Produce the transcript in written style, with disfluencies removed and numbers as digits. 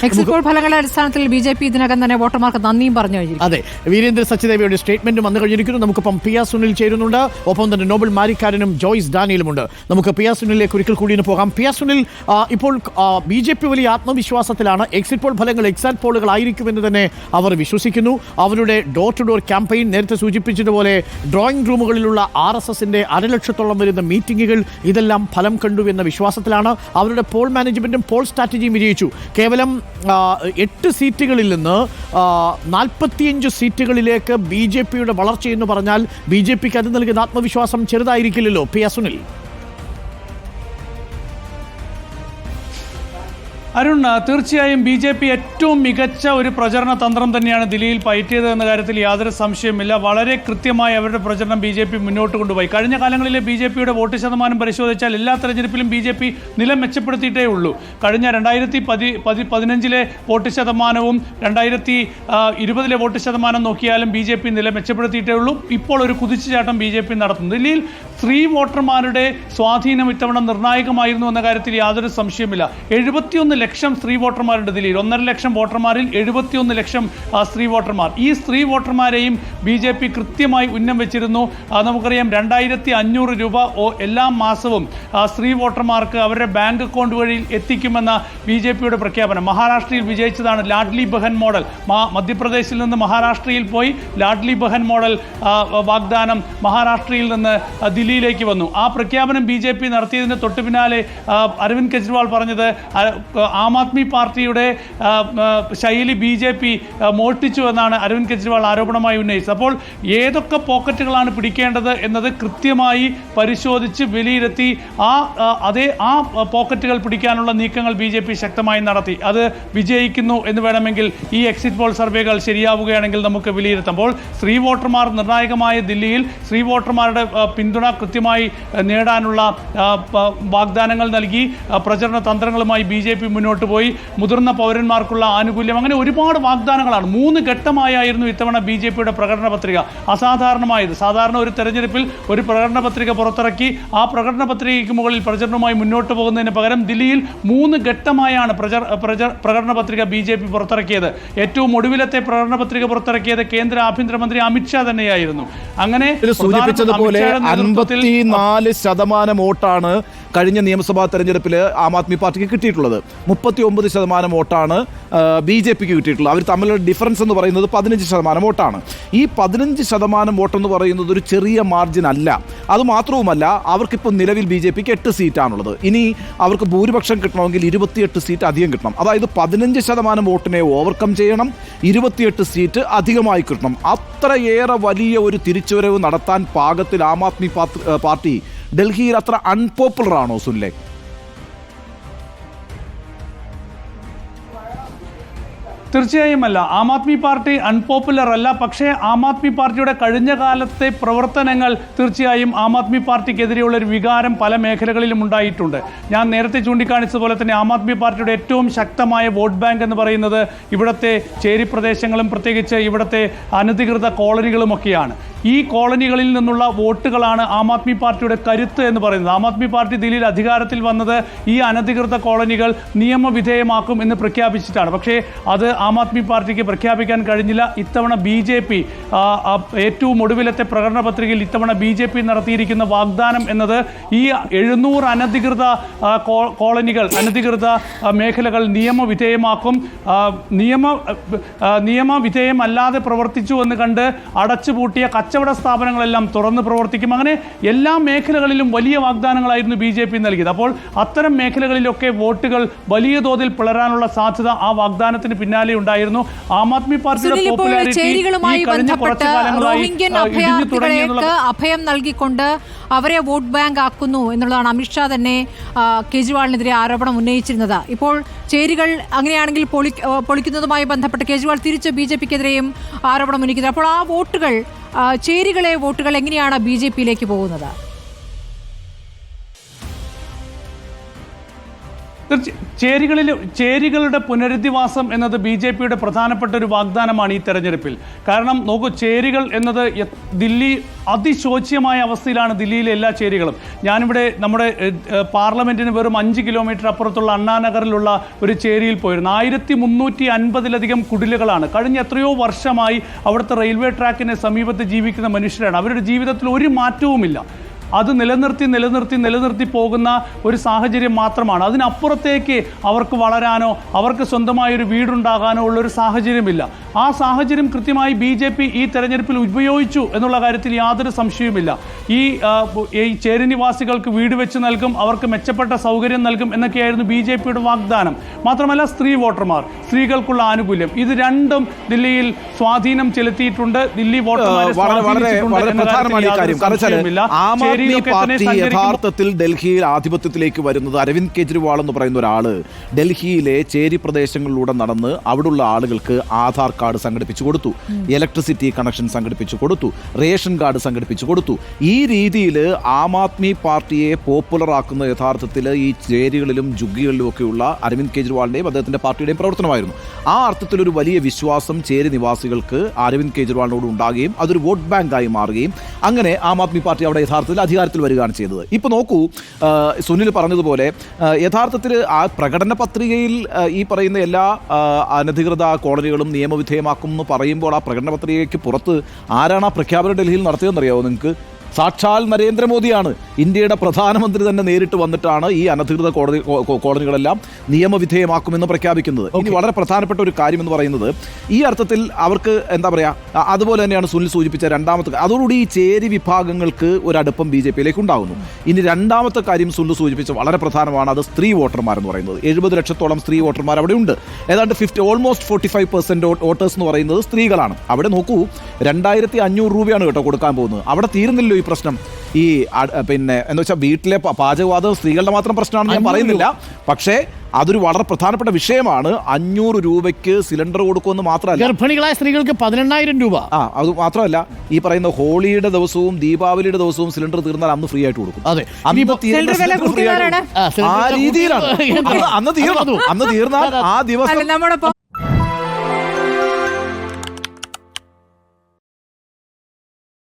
Exit poll ഫലങ്ങളുടെ അടിസ്ഥാനത്തിൽ BJP. ഇതിനകം തന്നെ വോട്ടർമാർക്ക് നന്ദിയും പറഞ്ഞു കഴിഞ്ഞിരിക്കുന്നു. അതെ, വീരേന്ദ്ര സച്ചിദേവിയുടെ സ്റ്റേറ്റ്മെന്റ് വന്നു കഴിഞ്ഞിരിക്കുന്നു. നമുക്കിപ്പം പി ആർ സുനിൽ ചേരുന്നുണ്ട്, ഒപ്പം തന്നെ നോബൽ മാരിക്കാരനും ജോയ്സ് ഡാനിയലുമുണ്ട്. നമുക്ക് പി ആർ സുനിലേക്ക് ഒരിക്കൽ കൂടി പോകാം. പി ആർ സുനിൽ, ഇപ്പോൾ ബി.ജെ.പി. വലിയ ആത്മവിശ്വാസത്തിലാണ്. എക്സിറ്റ് പോൾ ഫലങ്ങൾ എക്സാക്ട് പോളുകളായിരിക്കുമെന്ന് തന്നെ അവർ വിശ്വസിക്കുന്നു. അവരുടെ ഡോർ ടു ഡോർ ക്യാമ്പയിൻ, നേരത്തെ സൂചിപ്പിച്ചതുപോലെ ഡ്രോയിങ് റൂമുകളിലുള്ള RSSന്റെ 1,00,000-ഓളം വരുന്ന മീറ്റിംഗുകൾ, ഇതെല്ലാം ഫലം കണ്ടു എന്ന വിശ്വാസത്തിലാണ്. അവരുടെ പോൾ മാനേജ്മെന്റും പോൾ സ്ട്രാറ്റജിയും വിജയിച്ചു. കേവലം 8 സീറ്റുകളിൽ നിന്ന് 45 സീറ്റുകളിലേക്ക് ബി.ജെ.പിയുടെ വളർച്ചയെന്ന് പറഞ്ഞാൽ ബി.ജെ.പിക്ക് അത് നൽകുന്ന ആത്മവിശ്വാസം ചെറുതായിരിക്കില്ലല്ലോ പി എസ് സുനിൽ. അരുൺ, തീർച്ചയായും ബി.ജെ.പി. ഏറ്റവും മികച്ച ഒരു പ്രചരണ തന്ത്രം തന്നെയാണ് ദില്ലിയിൽ പയറ്റിയത് എന്ന കാര്യത്തിൽ യാതൊരു സംശയവുമില്ല. വളരെ കൃത്യമായി അവരുടെ പ്രചരണം ബി.ജെ.പി. മുന്നോട്ട് കൊണ്ടുപോയി. കഴിഞ്ഞ കാലങ്ങളിലെ ബി.ജെ.പിയുടെ വോട്ട് ശതമാനം പരിശോധിച്ചാൽ എല്ലാ തെരഞ്ഞെടുപ്പിലും ബി.ജെ.പി. നില മെച്ചപ്പെടുത്തിയിട്ടേ ഉള്ളൂ. കഴിഞ്ഞ 2015 വോട്ട് ശതമാനവും 2020 വോട്ട് ശതമാനം നോക്കിയാലും ബി.ജെ.പി. നില മെച്ചപ്പെടുത്തിയിട്ടേ ഉള്ളൂ. ഇപ്പോൾ ഒരു കുതിച്ചുചാട്ടം ബി.ജെ.പി. നടത്തുന്നു. ദില്ലിയിൽ സ്ത്രീ വോട്ടർമാരുടെ സ്വാധീനം ഇത്തവണ നിർണായകമായിരുന്നു എന്ന കാര്യത്തിൽ യാതൊരു സംശയമില്ല. 71 ലക്ഷം സ്ത്രീ വോട്ടർമാരുണ്ട് ദില്ലിയിൽ. 1.5 ലക്ഷം വോട്ടർമാരിൽ 71 ലക്ഷം സ്ത്രീ വോട്ടർമാർ. ഈ സ്ത്രീ വോട്ടർമാരെയും ബി.ജെ.പി. കൃത്യമായി ഉന്നം വെച്ചിരുന്നു. നമുക്കറിയാം 2,500 രൂപ എല്ലാ മാസവും സ്ത്രീ വോട്ടർമാർക്ക് അവരുടെ ബാങ്ക് അക്കൗണ്ട് വഴി എത്തിക്കുമെന്ന ബി.ജെ.പിയുടെ പ്രഖ്യാപനം. മഹാരാഷ്ട്രയിൽ വിജയിച്ചതാണ് ലാഡ്ലി ബഹൻ മോഡൽ. മധ്യപ്രദേശിൽ നിന്ന് മഹാരാഷ്ട്രയിൽ പോയി ലാഡ്ലി ബഹൻ മോഡൽ വാഗ്ദാനം മഹാരാഷ്ട്രയിൽ നിന്ന് ദില്ലിയിലേക്ക് വന്നു. ആ പ്രഖ്യാപനം ബി.ജെ.പി. നടത്തിയതിന് തൊട്ടു പിന്നാലെ അരവിന്ദ് കെജ്രിവാൾ പറഞ്ഞത് ആം ആദ്മി പാർട്ടിയുടെ ശൈലി ബി.ജെ.പി. മോഷ്ടിച്ചു എന്നാണ് അരവിന്ദ് കെജ്രിവാൾ ആരോപണമായി ഉന്നയിച്ചത്. അപ്പോൾ ഏതൊക്കെ പോക്കറ്റുകളാണ് പിടിക്കേണ്ടത് എന്നത് കൃത്യമായി പരിശോധിച്ച് വിലയിരുത്തി ആ പോക്കറ്റുകൾ പിടിക്കാനുള്ള നീക്കങ്ങൾ ബി.ജെ.പി. ശക്തമായി നടത്തി. അത് വിജയിക്കുന്നു എന്ന് വേണമെങ്കിൽ ഈ എക്സിറ്റ് പോൾ സർവേകൾ ശരിയാവുകയാണെങ്കിൽ നമുക്ക് വിലയിരുത്താം. അപ്പോൾ സ്ത്രീ വോട്ടർമാർ നിർണായകമായ ദില്ലിയിൽ സ്ത്രീ വോട്ടർമാരുടെ പിന്തുണ കൃത്യമായി നേടാനുള്ള വാഗ്ദാനങ്ങൾ നൽകി പ്രചരണ തന്ത്രങ്ങളുമായി ബി.ജെ.പി. മുന്നോട്ട് പോയി. മുതിർന്ന പൗരന്മാർക്കുള്ള ആനുകൂല്യം, അങ്ങനെ ഒരുപാട് വാഗ്ദാനങ്ങളാണ്. 3 ഘട്ടമായിരുന്നു ഇത്തവണ ബി.ജെ.പിയുടെ പ്രകടന പത്രിക. അസാധാരണമായത്. സാധാരണ ഒരു തെരഞ്ഞെടുപ്പിൽ ഒരു പ്രകടന പത്രിക പുറത്തിറക്കി ആ പ്രകടന പത്രികയ്ക്ക് മുകളിൽ പ്രചരണവുമായി മുന്നോട്ട് പോകുന്നതിന് പകരം ദില്ലിയിൽ 3 ഘട്ടമായാണ് പ്രകടന പത്രിക ബി.ജെ.പി. പുറത്തിറക്കിയത്. ഏറ്റവും ഒടുവിലത്തെ പ്രകടന പത്രിക പുറത്തിറക്കിയത് കേന്ദ്ര ആഭ്യന്തരമന്ത്രി അമിത്ഷാ തന്നെയായിരുന്നു. അങ്ങനെ സൂചിപ്പിച്ചതുപോലെ 54% വോട്ടാണ് കഴിഞ്ഞ നിയമസഭാ തെരഞ്ഞെടുപ്പിൽ ആം ആദ്മി പാർട്ടിക്ക് കിട്ടിയിട്ടുള്ളത്. 39% വോട്ടാണ് ബി.ജെ.പിക്ക് കിട്ടിയിട്ടുള്ളത്. അവർ തമ്മിലുള്ള ഡിഫറൻസ് എന്ന് പറയുന്നത് 15% വോട്ടാണ്. ഈ 15% വോട്ടെന്ന് പറയുന്നത് ഒരു ചെറിയ മാർജിൻ അല്ല. അതുമാത്രവുമല്ല, അവർക്കിപ്പോൾ നിലവിൽ ബി.ജെ.പിക്ക് 8 സീറ്റാണുള്ളത്. ഇനി അവർക്ക് ഭൂരിപക്ഷം കിട്ടണമെങ്കിൽ 28 സീറ്റ് അധികം കിട്ടണം. അതായത് 15% വോട്ടിനെ ഓവർകം ചെയ്യണം, 28 സീറ്റ് അധികമായി കിട്ടണം. അത്രയേറെ വലിയ ഒരു തിരിച്ചുവരവ് നടത്താൻ പാകത്തിൽ ആം ആദ്മി പാർട്ടി ഡൽഹിയിൽ അത്ര അൺപോപ്പുലർ ആണോ സുനിലെ? തീർച്ചയായും അല്ല. ആം ആദ്മി പാർട്ടി അൺപോപ്പുലർ അല്ല. പക്ഷേ ആം ആദ്മി പാർട്ടിയുടെ കഴിഞ്ഞ കാലത്തെ പ്രവർത്തനങ്ങൾ തീർച്ചയായും ആം ആദ്മി പാർട്ടിക്കെതിരെയുള്ള ഒരു വികാരം പല മേഖലകളിലും ഉണ്ടായിട്ടുണ്ട്. ഞാൻ നേരത്തെ ചൂണ്ടിക്കാണിച്ചതുപോലെ തന്നെ ആം ആദ്മി പാർട്ടിയുടെ ഏറ്റവും ശക്തമായ വോട്ട് ബാങ്ക് എന്ന് പറയുന്നത് ഇവിടുത്തെ ചേരി പ്രദേശങ്ങളും പ്രത്യേകിച്ച് ഇവിടുത്തെ അനധികൃത കോളനികളുമൊക്കെയാണ്. ഈ കോളനികളിൽ നിന്നുള്ള വോട്ടുകളാണ് ആം ആദ്മി പാർട്ടിയുടെ കരുത്ത് എന്ന് പറയുന്നത്. ആം ആദ്മി പാർട്ടി ദില്ലിയിൽ അധികാരത്തിൽ വന്നത് ഈ അനധികൃത കോളനികൾ നിയമവിധേയമാക്കും എന്ന് പ്രഖ്യാപിച്ചിട്ടാണ്. പക്ഷേ അത് ആം ആദ്മി പാർട്ടിക്ക് പ്രഖ്യാപിക്കാൻ കഴിഞ്ഞില്ല. ഇത്തവണ ബി.ജെ.പി. ഏറ്റവും ഒടുവിലത്തെ പ്രകടന പത്രികയിൽ ഇത്തവണ ബി.ജെ.പി. നടത്തിയിരിക്കുന്ന വാഗ്ദാനം എന്നത് ഈ 700 അനധികൃത കോളനികൾ, അനധികൃത മേഖലകൾ നിയമവിധേയമാക്കും. നിയമവിധേയമല്ലാതെ പ്രവർത്തിച്ചു എന്ന് കണ്ട് അടച്ചുപൂട്ടിയ കച്ചവട സ്ഥാപനങ്ങളെല്ലാം തുറന്ന് പ്രവർത്തിക്കും. അങ്ങനെ എല്ലാ മേഖലകളിലും വലിയ വാഗ്ദാനങ്ങളായിരുന്നു ബി.ജെ.പി. നൽകിയത്. അപ്പോൾ അത്തരം മേഖലകളിലൊക്കെ വോട്ടുകൾ വലിയ തോതിൽ പിളരാനുള്ള സാധ്യത ആ വാഗ്ദാനത്തിന് പിന്നാലെ ഉണ്ടായിരുന്നു. ആം ആദ്മി പാർട്ടിയുടെ അഭയം നൽകിക്കൊണ്ട് അവരെ വോട്ട് ബാങ്ക് ആക്കുന്നു എന്നുള്ളതാണ് അമിത്ഷാ തന്നെ കേജ്രിവാളിനെതിരെ ആരോപണം ഉന്നയിച്ചിരുന്നത്. ഇപ്പോൾ ചേരികൾ അങ്ങനെയാണെങ്കിൽ പൊളിക്കുന്നതുമായി ബന്ധപ്പെട്ട് കേജ്രിവാൾ തിരിച്ച് ബി.ജെ.പിക്കെതിരെയും ആരോപണം ഉന്നയിക്കുന്നത്. അപ്പോൾ ആ വോട്ടുകൾ, ചേരികളെ വോട്ടുകൾ എങ്ങനെയാണ് ബി.ജെ.പിയിലേക്ക് പോകുന്നത്? ചേരികളുടെ പുനരധിവാസം എന്നത് BJPയുടെ പ്രധാനപ്പെട്ട ഒരു വാഗ്ദാനമാണ് ഈ തെരഞ്ഞെടുപ്പിൽ. കാരണം നോക്കൂ, ചേരികൾ എന്നത് ദില്ലി അതിശോച്യമായ അവസ്ഥയിലാണ് ദില്ലിയിലെ എല്ലാ ചേരികളും. ഞാനിവിടെ നമ്മുടെ പാർലമെന്റിന് വെറും 5 കിലോമീറ്റർ അപ്പുറത്തുള്ള അണ്ണാനഗറിലുള്ള ഒരു ചേരിയിൽ പോയിരുന്നു. 1350-ലധികം കുടിലുകളാണ്. കഴിഞ്ഞ എത്രയോ വർഷമായി അവിടുത്തെ റെയിൽവേ ട്രാക്കിന് സമീപത്ത് ജീവിക്കുന്ന മനുഷ്യരാണ്. അവരുടെ ജീവിതത്തിൽ ഒരു മാറ്റവുമില്ല. അത് നിലനിർത്തി പോകുന്ന ഒരു സാഹചര്യം മാത്രമാണ്. അതിനപ്പുറത്തേക്ക് അവർക്ക് വളരാനോ അവർക്ക് സ്വന്തമായൊരു വീടുണ്ടാകാനോ ഉള്ളൊരു സാഹചര്യമില്ല. ആ സാഹചര്യം കൃത്യമായി BJP ഈ തെരഞ്ഞെടുപ്പിൽ ഉപയോഗിച്ചു എന്നുള്ള കാര്യത്തിൽ യാതൊരു സംശയവുമില്ല. ഈ ചേരി നിവാസികൾക്ക് വീട് വെച്ച് നൽകും, അവർക്ക് മെച്ചപ്പെട്ട സൗകര്യം നൽകും എന്നൊക്കെയായിരുന്നു BJPയുടെ വാഗ്ദാനം. മാത്രമല്ല സ്ത്രീ വോട്ടർമാർ, സ്ത്രീകൾക്കുള്ള ആനുകൂല്യം, ഇത് രണ്ടും ദില്ലിയിൽ സ്വാധീനം ചെലുത്തിയിട്ടുണ്ട്. ദില്ലി വോട്ടർമാരെ യഥാർത്ഥത്തിൽ ഡൽഹിയിൽ ആധിപത്യത്തിലേക്ക് വരുന്നത് അരവിന്ദ് കെജ്രിവാൾ എന്ന് പറയുന്ന ഒരാള് ഡൽഹിയിലെ ചേരി പ്രദേശങ്ങളിലൂടെ നടന്ന് അവിടുള്ള ആളുകൾക്ക് ആധാർ കാർഡ് സംഘടിപ്പിച്ചു കൊടുത്തു, ഇലക്ട്രിസിറ്റി കണക്ഷൻ സംഘടിപ്പിച്ചു കൊടുത്തു, റേഷൻ കാർഡ് സംഘടിപ്പിച്ചു കൊടുത്തു. ഈ രീതിയിൽ ആം ആദ്മി പാർട്ടിയെ പോപ്പുലർ ആക്കുന്ന യഥാർത്ഥത്തിൽ ഈ ചേരികളിലും ജുഗ്ഗികളിലും ഒക്കെയുള്ള അരവിന്ദ് കെജ്രിവാളിന്റെയും അദ്ദേഹത്തിന്റെ പാർട്ടിയുടെയും പ്രവർത്തനമായിരുന്നു. ആ അർത്ഥത്തിൽ ഒരു വലിയ വിശ്വാസം ചേരി നിവാസികൾക്ക് അരവിന്ദ് കെജ്രിവാളിനോട് ഉണ്ടാകുകയും അതൊരു വോട്ട് ബാങ്കായി മാറുകയും അങ്ങനെ ആം ആദ്മി പാർട്ടി അവിടെ യഥാർത്ഥത്തിൽ അധികാരത്തിൽ വരികയാണ് ചെയ്തത്. ഇപ്പോൾ നോക്കൂ, സുനിൽ പറഞ്ഞതുപോലെ യഥാർത്ഥത്തിൽ ആ പ്രകടന പത്രികയിൽ ഈ പറയുന്ന എല്ലാ അനധികൃത കോളനികളും നിയമവിധേയമാക്കും എന്ന് പറയുമ്പോൾ ആ പ്രകടന പത്രികയ്ക്ക് പുറത്ത് ആരാണ് ആ പ്രഖ്യാപനം ഡൽഹിയിൽ നടത്തിയതെന്നറിയാമോ നിങ്ങൾക്ക്? സാക്ഷാൽ നരേന്ദ്രമോദിയാണ്. ഇന്ത്യയുടെ പ്രധാനമന്ത്രി തന്നെ നേരിട്ട് വന്നിട്ടാണ് ഈ അനധികൃത കോളനികളെല്ലാം നിയമവിധേയമാക്കുമെന്ന് പ്രഖ്യാപിക്കുന്നത്. ഇനി വളരെ പ്രധാനപ്പെട്ട ഒരു കാര്യം എന്ന് പറയുന്നത് ഈ അർത്ഥത്തിൽ അവർക്ക് എന്താ പറയുക, അതുപോലെ തന്നെയാണ് സുനിൽ സൂചിപ്പിച്ച രണ്ടാമത്തെ, അതോടുകൂടി ഈ ചേരി വിഭാഗങ്ങൾക്ക് ഒരടുപ്പം BJPയിലേക്ക് ഉണ്ടാകുന്നു. ഇനി രണ്ടാമത്തെ കാര്യം സുനിൽ സൂചിപ്പിച്ച വളരെ പ്രധാനമാണ്, അത് സ്ത്രീ വോട്ടർമാരെന്ന് പറയുന്നത്. 70 ലക്ഷത്തോളം സ്ത്രീ വോട്ടർമാർ അവിടെ ഉണ്ട്. ഏതാണ്ട് ഓൾമോസ്റ്റ് 45% വോട്ടേഴ്സ് എന്ന് പറയുന്നത് സ്ത്രീകളാണ്. അവിടെ നോക്കൂ, 2500 രൂപയാണ് കേട്ടോ കൊടുക്കാൻ പോകുന്നത്. അവിടെ തീരുന്നില്ലോ ഈ പ്രശ്നം. ഈ പിന്നെ എന്താ വെച്ചാൽ വീട്ടിലെ പാചകവാദം സ്ത്രീകളുടെ മാത്രം പ്രശ്നമാണെന്ന് ഞാൻ പറയുന്നില്ല, പക്ഷേ അതൊരു വളരെ പ്രധാനപ്പെട്ട വിഷയമാണ്. 500 രൂപയ്ക്ക് സിലിണ്ടർ കൊടുക്കുമെന്ന് മാത്രമല്ല, ഗർഭിണികളായ സ്ത്രീകൾക്ക് 18,000 രൂപ. അത് മാത്രമല്ല, ഈ പറയുന്ന ഹോളിയുടെ ദിവസവും ദീപാവലിയുടെ ദിവസവും സിലിണ്ടർ തീർന്നാൽ അന്ന് ഫ്രീ ആയിട്ട് കൊടുക്കും. അതെ, ആ രീതിയിലാണ്. അന്ന് തീർന്നാൽ ആ ദിവസം